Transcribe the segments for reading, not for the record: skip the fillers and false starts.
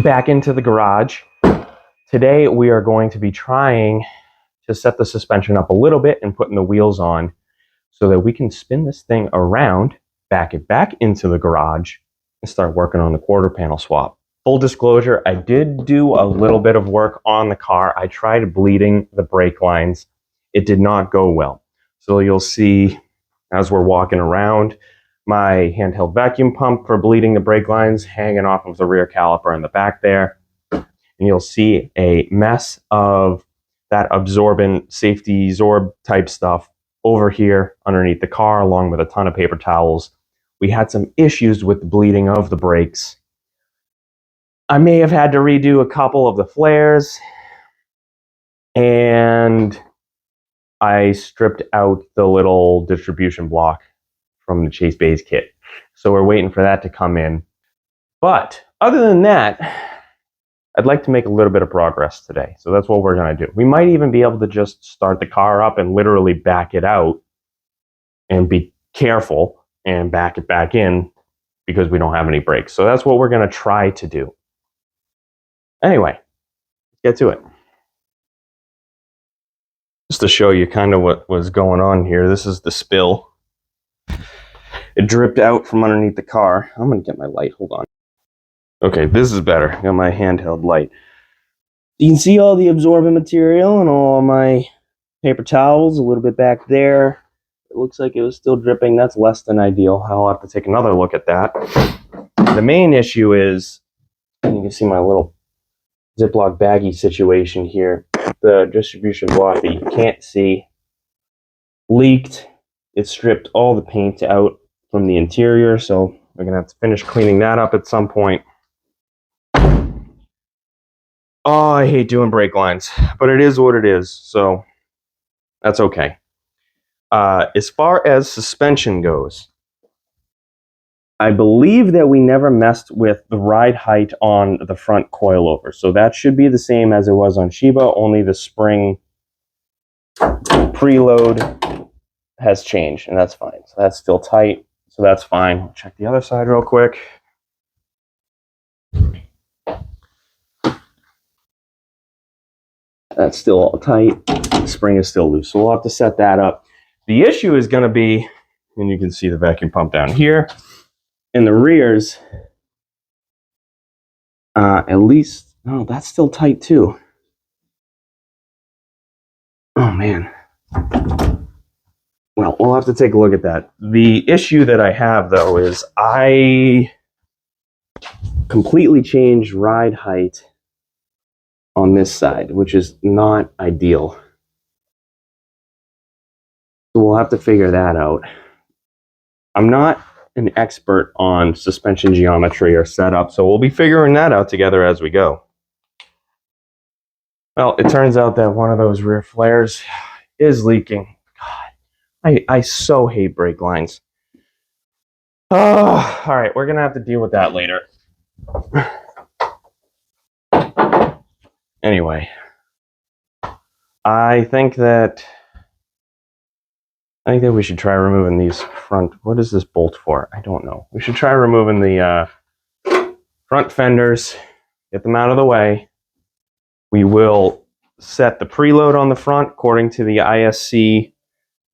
back into the garage. Today we are going to be trying to set the suspension up a little bit and putting the wheels on so that we can spin this thing around, back it back into the garage, and start working on the quarter panel swap. Full disclosure, I did do a little bit of work on the car. I tried bleeding the brake lines. It did not go well. So you'll see as we're walking around, my handheld vacuum pump for bleeding the brake lines hanging off of the rear caliper in the back there. And you'll see a mess of that absorbent safety Zorb type stuff over here underneath the car, along with a ton of paper towels. We had some issues with the bleeding of the brakes. I may have had to redo a couple of the flares, and I stripped out the little distribution block from the Chase Bays kit. So we're waiting for that to come in. But other than that, I'd like to make a little bit of progress today. So that's what we're going to do. We might even be able to just start the car up and literally back it out and be careful and back it back in because we don't have any brakes. So that's what we're going to try to do. Anyway, let's get to it. Just to show you kind of what was going on here, this is the spill. It dripped out from underneath the car. I'm going to get my light. Hold on. Okay, this is better. I got my handheld light. You can see all the absorbent material and all my paper towels a little bit back there. It looks like it was still dripping. That's less than ideal. I'll have to take another look at that. The main issue is, and you can see my little Ziploc baggie situation here. The distribution block that you can't see leaked. It stripped all the paint out from the interior, so we're going to have to finish cleaning that up at some point. Oh, I hate doing brake lines, but it is what it is, so that's okay. As far as suspension goes, I believe that we never messed with the ride height on the front coilover, so that should be the same as it was on Shiba, only the spring preload has changed, and that's fine. So that's still tight, so that's fine. I'll check the other side real quick. That's still all tight. The spring is still loose, so we'll have to set that up. The issue is going to be, and you can see the vacuum pump down here, in the rears, at least, no, that's still tight too. Oh man. Well, we'll have to take a look at that. The issue that I have, though, is I completely changed ride height on this side, which is not ideal. So we'll have to figure that out. I'm not an expert on suspension geometry or setup, so we'll be figuring that out together as we go. Well, it turns out that one of those rear flares is leaking. I so hate brake lines. Oh, all right, we're going to have to deal with that later. Anyway, I think that we should try removing these front. What is this bolt for? I don't know. We should try removing the front fenders, get them out of the way. We will set the preload on the front according to the ISC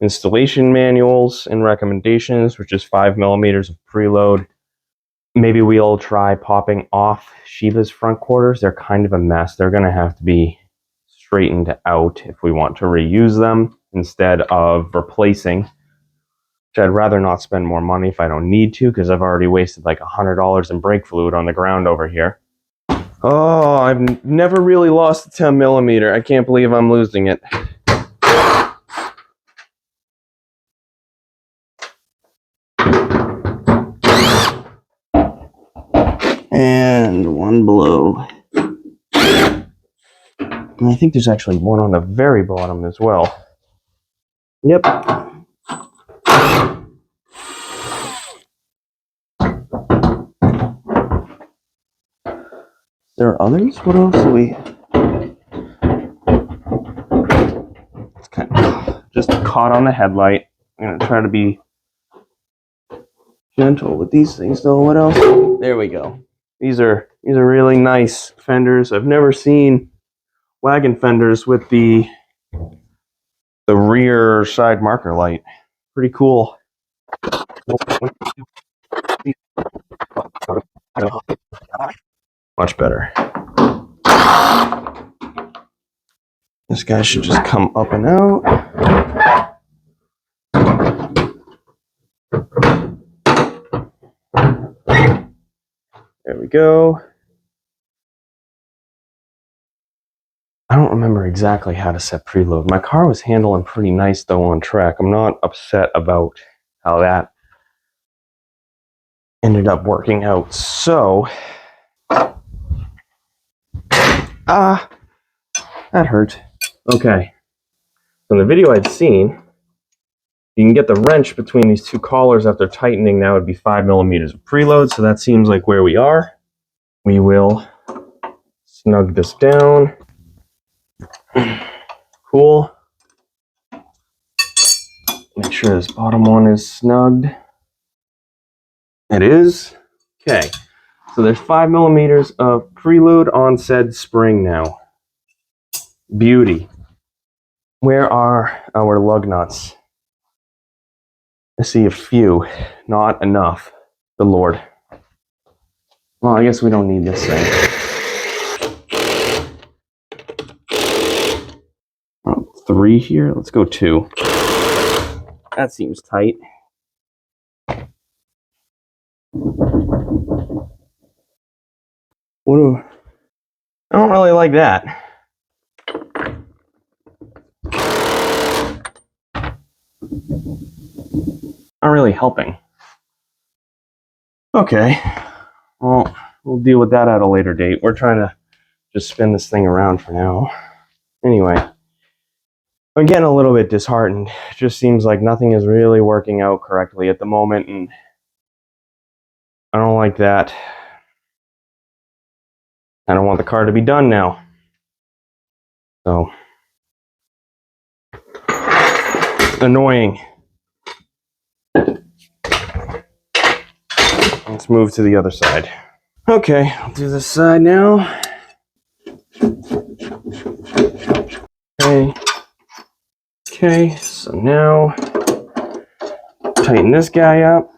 installation manuals and recommendations, which is 5 millimeters of preload. Maybe we'll try popping off Shiba's front quarters. They're kind of a mess. They're going to have to be straightened out if we want to reuse them instead of replacing, which I'd rather not spend more money if I don't need to, because I've already wasted like $100 in brake fluid on the ground over here. Oh, I've never really lost a 10 millimeter. I can't believe I'm losing it. And one below. And I think there's actually one on the very bottom as well. Yep. There are others? What else do we... It's kind of just caught on the headlight. I'm going to try to be gentle with these things, though. What else? There we go. These are really nice fenders. I've never seen wagon fenders with the rear side marker light. Pretty cool. Much better. This guy should just come up and out. There we go. I don't remember exactly how to set preload. My car was handling pretty nice though on track. I'm not upset about how that ended up working out. So, that hurt. Okay. So in the video I'd seen, you can get the wrench between these two collars after tightening. That would be 5 millimeters of preload. So that seems like where we are. We will snug this down. Cool. Make sure this bottom one is snugged. It is. Okay. So there's 5 millimeters of preload on said spring now. Beauty. Where are our lug nuts? I see a few. Not enough. Good Lord. Well, I guess we don't need this thing. Oh, 3 here. Let's go 2. That seems tight. I don't really like that. Not really helping. Okay. Well, we'll deal with that at a later date. We're trying to just spin this thing around for now. Anyway, I'm getting a little bit disheartened. It just seems like nothing is really working out correctly at the moment, and I don't like that. I don't want the car to be done now. So, annoying. Let's move to the other side. Okay, I'll do this side now. Okay, so now tighten this guy up.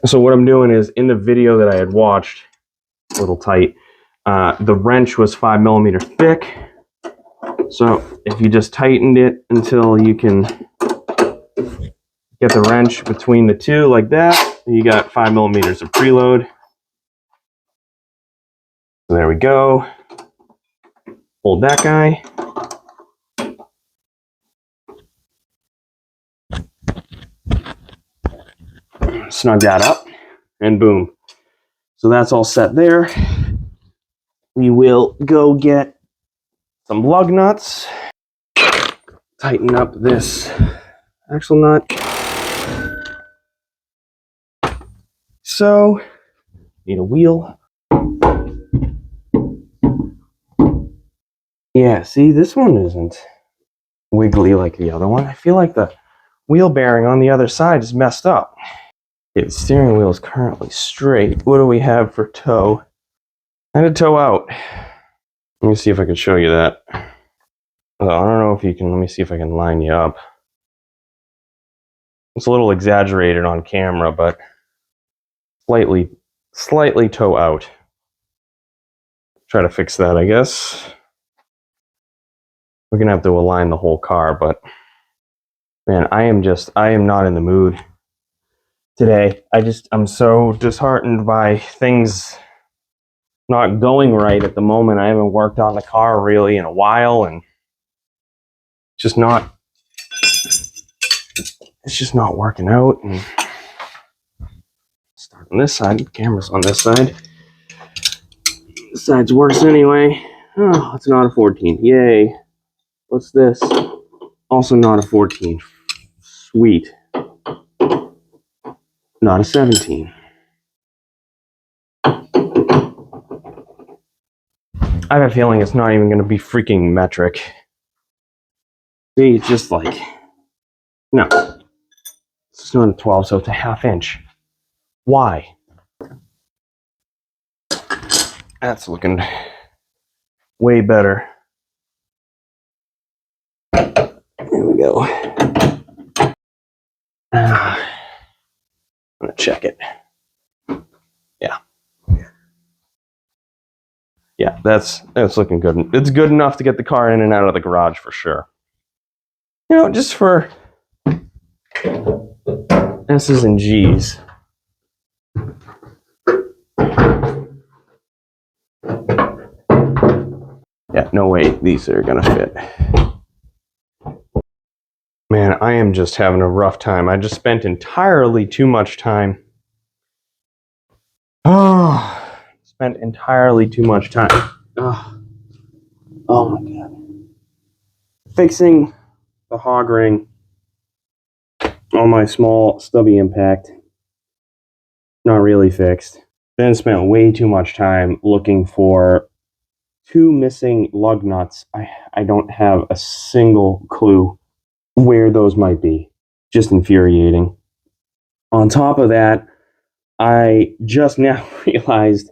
So what I'm doing is, in the video that I had watched, a little tight, the wrench was 5 millimeters thick. So if you just tightened it until you can get the wrench between the two like that, you got 5 millimeters of preload. So there we go. Hold that guy. Snug that up, and boom. So that's all set there. We will go get some lug nuts. Tighten up this axle nut. So, need a wheel. Yeah, see, this one isn't wiggly like the other one. I feel like the wheel bearing on the other side is messed up. Okay, the steering wheel is currently straight. What do we have for toe? I had a toe out. Let me see if I can show you that. Oh, I don't know if you can. Let me see if I can line you up. It's a little exaggerated on camera, but slightly toe out. Try to fix that, I guess. We're gonna have to align the whole car, but man, I am not in the mood today. I'm so disheartened by things not going right at the moment. I haven't worked on the car really in a while, and it's just not working out. And start on this side. The camera's on this side. This side's worse anyway. Oh, it's not a 14. Yay. What's this? Also not a 14. Sweet. Not a 17. I have a feeling it's not even going to be freaking metric. See, it's just like, no. It's not a 12, so it's a 1/2 inch. Why? That's looking way better. Here we go. I'm going to check it. Yeah. Yeah, that's looking good. It's good enough to get the car in and out of the garage for sure. You know, just for S's and G's. Yeah, no way these are gonna fit. Man, I am just having a rough time. I just spent entirely too much time. Spent entirely too much time. Oh my god. Fixing the hog ring on my small stubby impact. Not really fixed. Then spent way too much time looking for 2 missing lug nuts. I don't have a single clue where those might be. Just infuriating. On top of that, I just now realized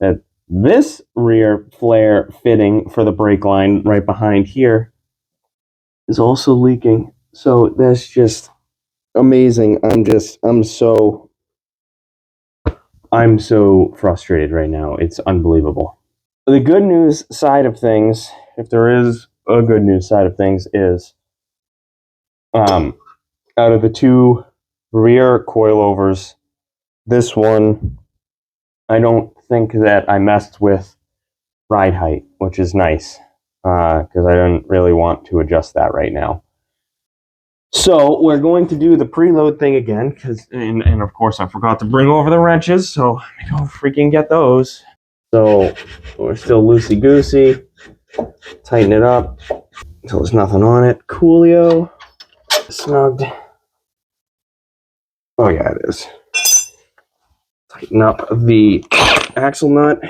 that this rear flare fitting for the brake line right behind here is also leaking. So that's just amazing. I'm so frustrated right now. It's unbelievable. The good news side of things, if there is a good news side of things, is out of the 2 rear coilovers, this one, I don't think that I messed with ride height, which is nice, because I don't really want to adjust that right now. So we're going to do the preload thing again, and of course I forgot to bring over the wrenches, so I don't freaking get those. So we're still loosey-goosey. Tighten it up until there's nothing on it. Coolio. Snugged. Oh yeah, it is. Tighten up the axle nut.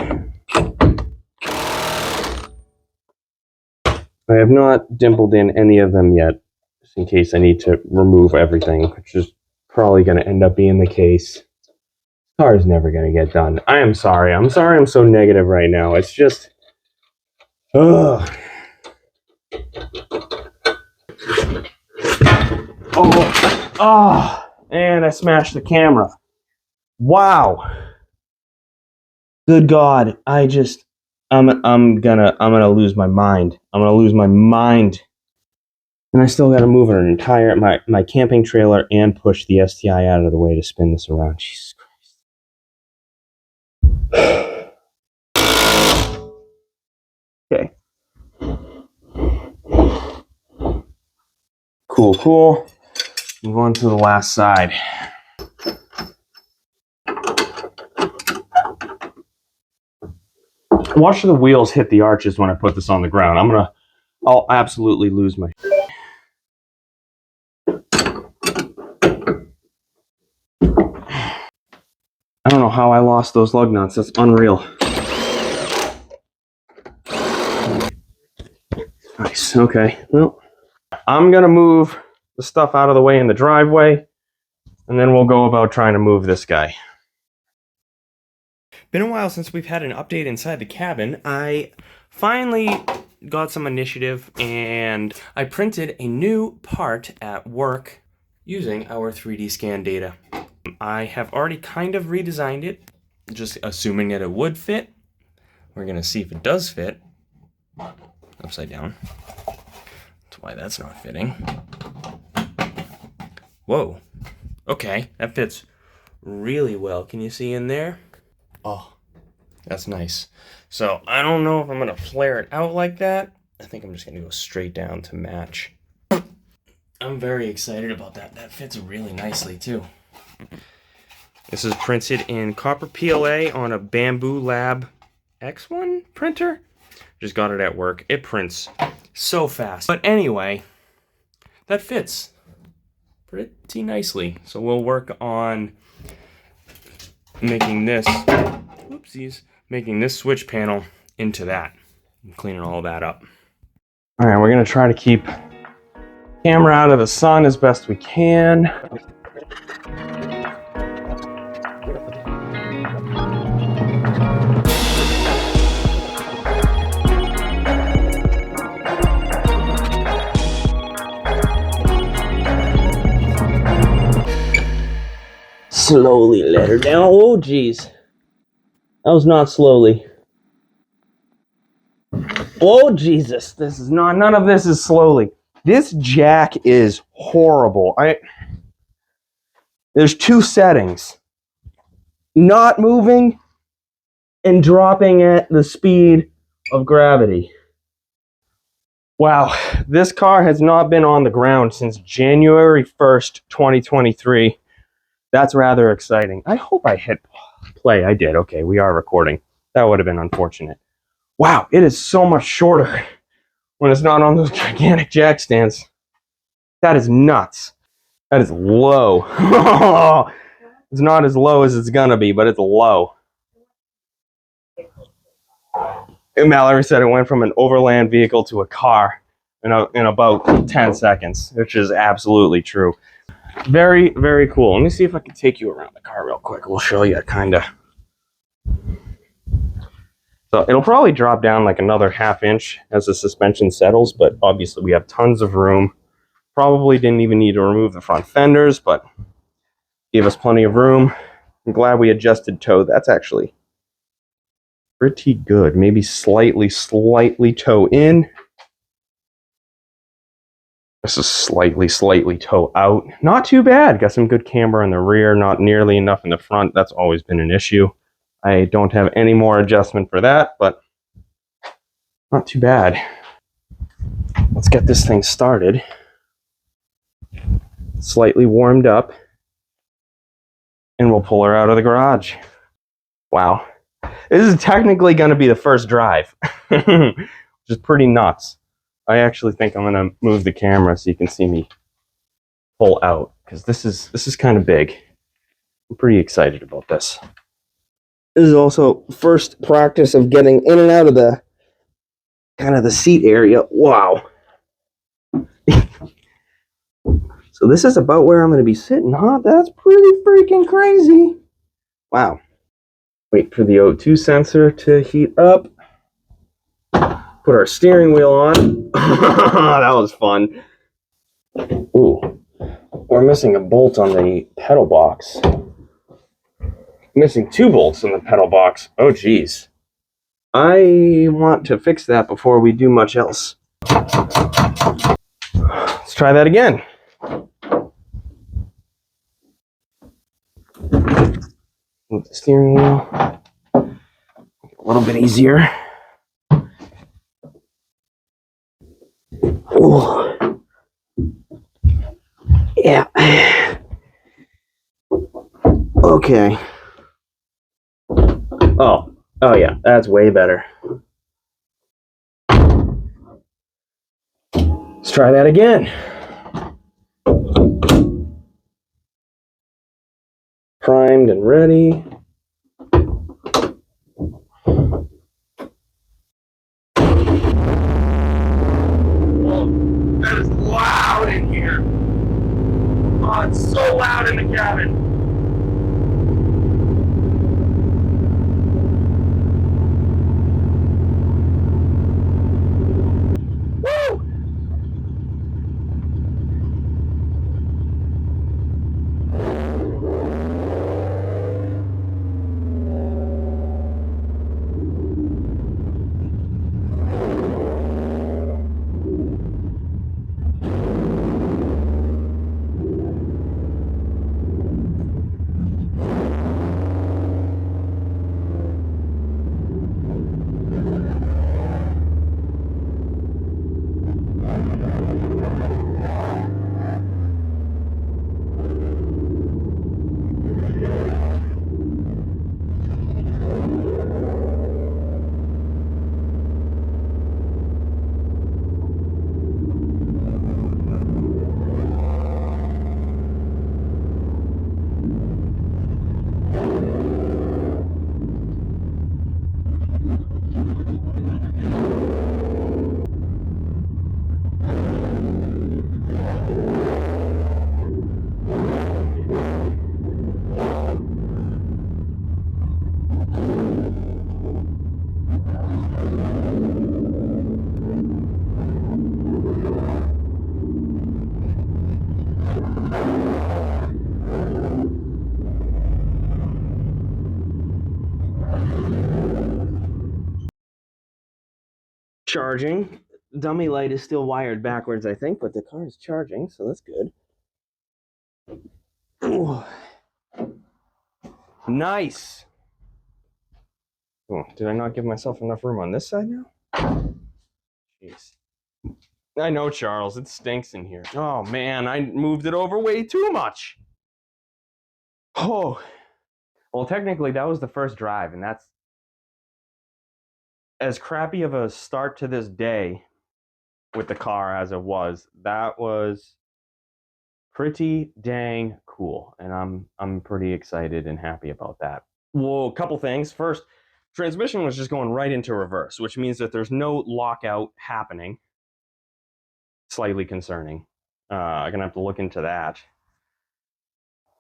I have not dimpled in any of them yet, just in case I need to remove everything, which is probably going to end up being the case. Car is never going to get done. I am sorry. I'm sorry I'm so negative right now. It's just... Ugh. Oh, and I smashed the camera. Wow. Good God. I'm gonna lose my mind. I'm gonna lose my mind. And I still gotta move an entire, my camping trailer and push the STI out of the way to spin this around. Jesus Christ. Okay. Cool. Move on to the last side. Watch the wheels hit the arches when I put this on the ground. I'll absolutely lose my... I don't know how I lost those lug nuts. That's unreal. Nice. Okay. Well, I'm going to move the stuff out of the way in the driveway, and then we'll go about trying to move this guy. Been a while since we've had an update inside the cabin. I finally got some initiative, and I printed a new part at work using our 3D scan data. I have already kind of redesigned it, just assuming that it would fit. We're going to see if it does fit. Upside down. That's why that's not fitting. Whoa. Okay, that fits really well. Can you see in there? Oh, that's nice. So I don't know if I'm going to flare it out like that. I think I'm just going to go straight down to match. I'm very excited about that. That fits really nicely too. This is printed in copper PLA on a Bamboo Lab X1 printer. Just got it at work. It prints so fast. But anyway, that fits pretty nicely. So we'll work on making this, making this switch panel into that. I'm cleaning all that up. All right, we're gonna try to keep camera out of the sun as best we can. Slowly let her down. Oh, geez. That was not slowly. Oh, Jesus. This is not, none of this is slowly. This jack is horrible. There's two settings. Not moving and dropping at the speed of gravity. Wow, this car has not been on the ground since January 1st, 2023. That's rather exciting. I hope I hit play. I did. Okay, we are recording. That would have been unfortunate. Wow, it is so much shorter when it's not on those gigantic jack stands. That is nuts. That is low. It's not as low as it's gonna be, but it's low. And Mallory said it went from an overland vehicle to a car in about 10 seconds, which is absolutely true. Very, very cool. Let me see if I can take you around the car real quick. We'll show you kind of. So it'll probably drop down like another ½ inch as the suspension settles, but obviously we have tons of room. Probably didn't even need to remove the front fenders, but gave us plenty of room. I'm glad we adjusted toe. That's actually pretty good. Maybe slightly toe in. This is slightly toe out. Not too bad. Got some good camber in the rear, not nearly enough in the front. That's always been an issue. I don't have any more adjustment for that, but not too bad. Let's get this thing started. Slightly warmed up, and we'll pull her out of the garage. Wow. This is technically going to be the first drive, which is pretty nuts. I actually think I'm going to move the camera so you can see me pull out, because this is kind of big. I'm pretty excited about this. This is also first practice of getting in and out of the kind of the seat area. Wow. So this is about where I'm going to be sitting, huh? That's pretty freaking crazy. Wow. Wait for the O2 sensor to heat up. Put our steering wheel on. That was fun. Ooh, we're missing a bolt on the pedal box. Missing 2 bolts on the pedal box. Oh, geez. I want to fix that before we do much else. Let's try that again. Move the steering wheel. A little bit easier. Ooh. Yeah. Okay. Oh yeah, that's way better. Let's try that again. Primed and ready. That is loud in here. Oh, it's so loud in the cabin. Woo! charging. Dummy light is still wired backwards, I think, but the car is charging, so that's good. Ooh. Nice. Oh, did I not give myself enough room on this side now? Jeez. I know, Charles, it stinks in here. Oh man, I moved it over way too much. Oh. Well, technically that was the first drive, and that's as crappy of a start to this day with the car as it was. That was pretty dang cool, and I'm pretty excited and happy about that. Well, a couple things. First, transmission was just going right into reverse, which means that there's no lockout happening. Slightly concerning. I'm gonna have to look into that,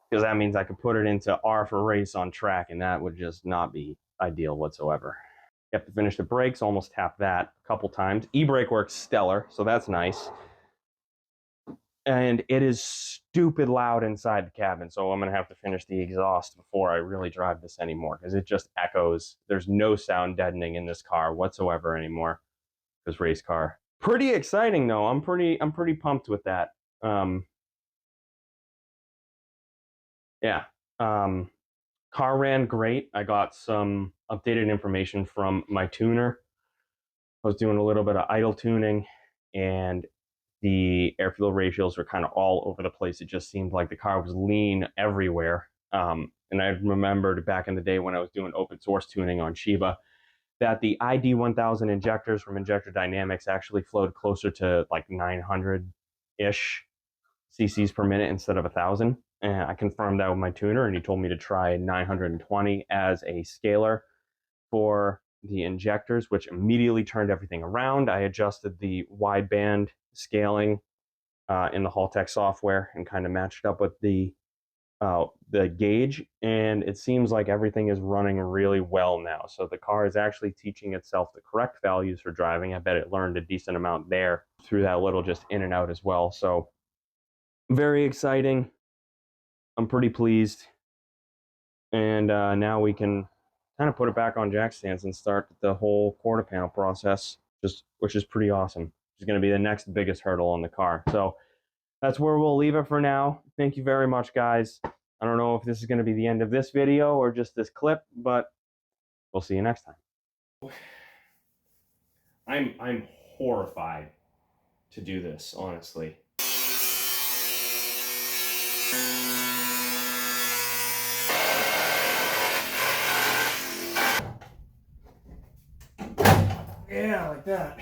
because that means I could put it into R for race on track, and that would just not be ideal whatsoever. You have to finish the brakes, almost tapped that a couple times. E-brake works stellar, so that's nice. And it is stupid loud inside the cabin, so I'm going to have to finish the exhaust before I really drive this anymore, because it just echoes. There's no sound deadening in this car whatsoever anymore, because race car. Pretty exciting, though. I'm pretty pumped with that. Yeah. Car ran great. I got some updated information from my tuner. I was doing a little bit of idle tuning, and the air fuel ratios were kind of all over the place. It just seemed like the car was lean everywhere. And I remembered back in the day when I was doing open source tuning on Shiba that the ID 1000 injectors from Injector Dynamics actually flowed closer to like 900-ish cc's per minute instead of 1,000. And I confirmed that with my tuner, and he told me to try 920 as a scaler for the injectors, which immediately turned everything around. I adjusted the wideband scaling in the Haltech software and kind of matched up with the gauge, and it seems like everything is running really well now. So the car is actually teaching itself the correct values for driving. I bet it learned a decent amount there through that little just in and out as well. So very exciting. I'm pretty pleased. And now we can kind of put it back on jack stands and start the whole quarter panel process, which is pretty awesome. Which is going to be the next biggest hurdle on the car. So that's where we'll leave it for now. Thank you very much, guys. I don't know if this is going to be the end of this video or just this clip, but we'll see you next time. I'm horrified to do this, honestly. Yeah, like that.